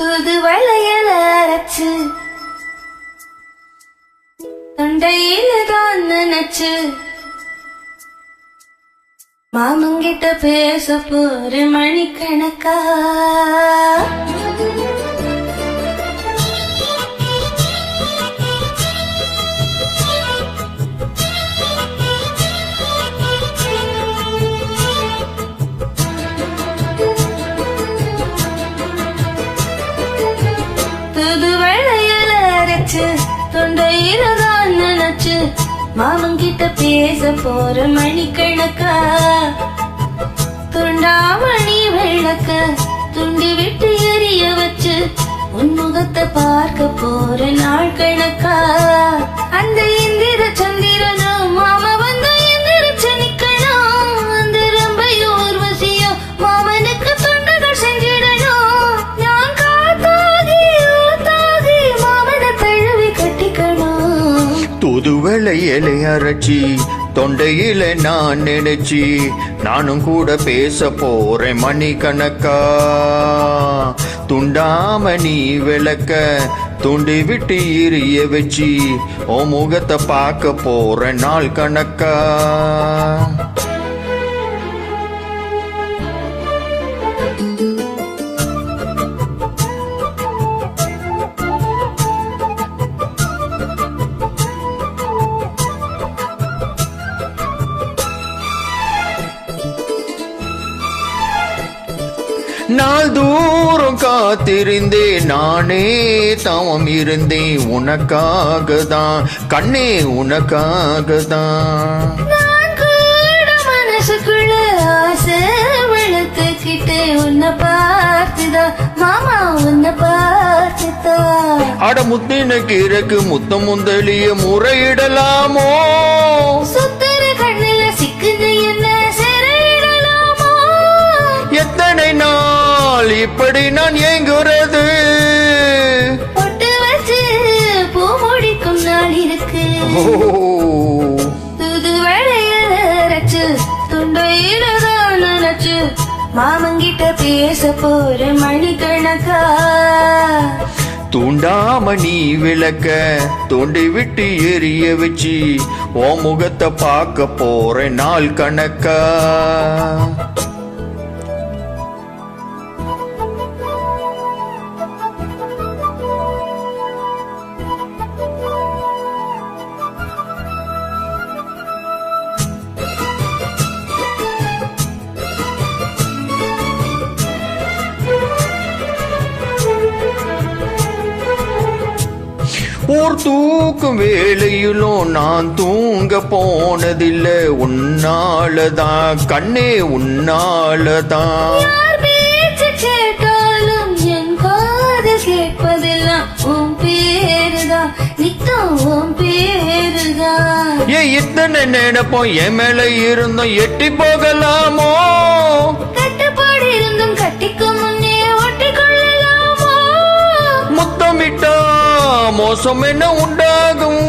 தூது வளையல அரைச்சு தொண்டையில தான் நினைச்சு மாமங்கிட்ட பேச போற மணிக்கணக்கா தூது வளையல அரைச்சு தொண்டையில தான் நினைச்சு மாமங்கிட்ட பேச போற மணிக்கணக்கா துண்டாமணி விளக்க துண்டி விட்டு எரிய வச்சு உன்முகத்தை பார்க்க போற நாள் கணக்கா அந்த இந்திர சந்திரனும் மாமா வந்து எந்திரிச்சு நிக்கணும் அந்த ரம்பையோ ஊர்வசியோ மாமனுக்கு தொண்டுகள் செஞ்சிடணும் நான் காத்தாகி ஊத்தாகி மாமனை தழுவி கட்டிக்கணும் தூது வளையலை அரைச்சி தொண்டையில நான் நினைச்சி நானும் கூட பேச போறேன் மணிக்கணக்கா துண்டாம நீ விளக்க துண்டி விட்டு எரிய வச்சு ஓ முகத்தை பார்க்க போற நாள் கணக்கா நாள் தூரம் காத்திருந்தேன் நானே தவம் இருந்தேன் உனக்காக தான் கண்ணே உனக்காக தான் மனசுக்குள்ள ஆசை வளர்த்துக்கிட்டே உன்னை பார்த்துதான் மாமா உன்னை பார்த்துதான் அட முத்தின கீரைக்கு முத்தம் முந்தளிய முறையிடலாமோ சுத்தர கண்ணில சிக்குது என்ன சிறையிடலாமோ எத்தனை நாள் இப்படி நான் ஏங்குறது பொட்டு வச்சு பூ முடிக்கும் நாள் இருக்கு தூது வளையல அரைச்சு துண்டையில தான் நினைச்சு மாமங்கிட்ட பேச போற மணிக்கணக்கா தூண்டாம நீ விளக்க தோண்டி விட்டு எரிய வச்சு ஓ முகத்தை பார்க்க போற நாள் கணக்கா ஊர் தூக்கும் வேளையிலும் நான் தூங்க போனதில்லை உன்னாலதான் கண்ணே உன்னாலதான் கேட்டாலும் என் காது கேட்பதெல்லாம் உன் பேருதான் நித்தம் உன் பேருதான் ஏன் இத்தனை நினைப்போம் என் மேல இருந்தோம் எட்டி போகலாமோ கட்டுப்பாடு இருந்தும் கட்டிக்க முன்னே ஒட்டிக்கொள்ளலாமோ முத்தமிட்டா மோசம் என்ன உண்டாகும்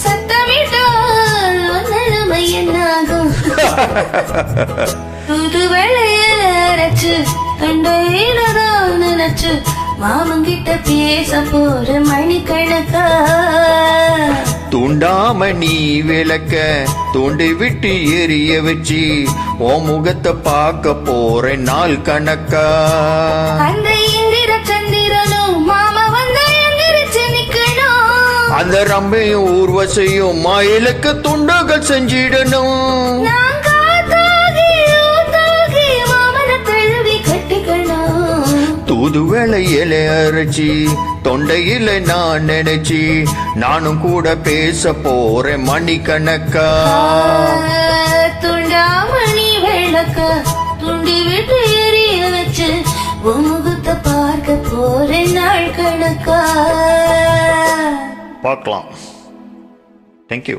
சத்தமிட்டால் நிலைமை என்னாகும் புது வளையல அரைச்சு தொண்டையில தான் நினைச்சு மாமங்கிட்ட பேச போற மணிக்கணக்கா தூண்டாம நீ விளக்க தூண்டி விட்டு எரிய வச்சு ஓ முகத்தை பார்க்க போற நாள் கணக்கா அந்த இந்திர சந்திரனும் மாமா வந்து எந்திரிச்சு நிக்கணும் அந்த ரம்பையும் ஊர்வசையும் மயிலுக்கு துண்டுகள் செஞ்சிடணும் நான் காத்தாகி ஊத்தாகி மாமனை தழுவி கட்டிக்கணும் தூது வளையலை அரைச்சி தொண்டையில நான் நினைச்சி நானும் கூட பேச போறேன் மணிக்கணக்கா துண்டாமணி விளக்க துண்டி விட்டு எரிய வச்சு முகத்தை பார்க்க போற நாள் கணக்கா பார்க்கலாம். தேங்க்யூ.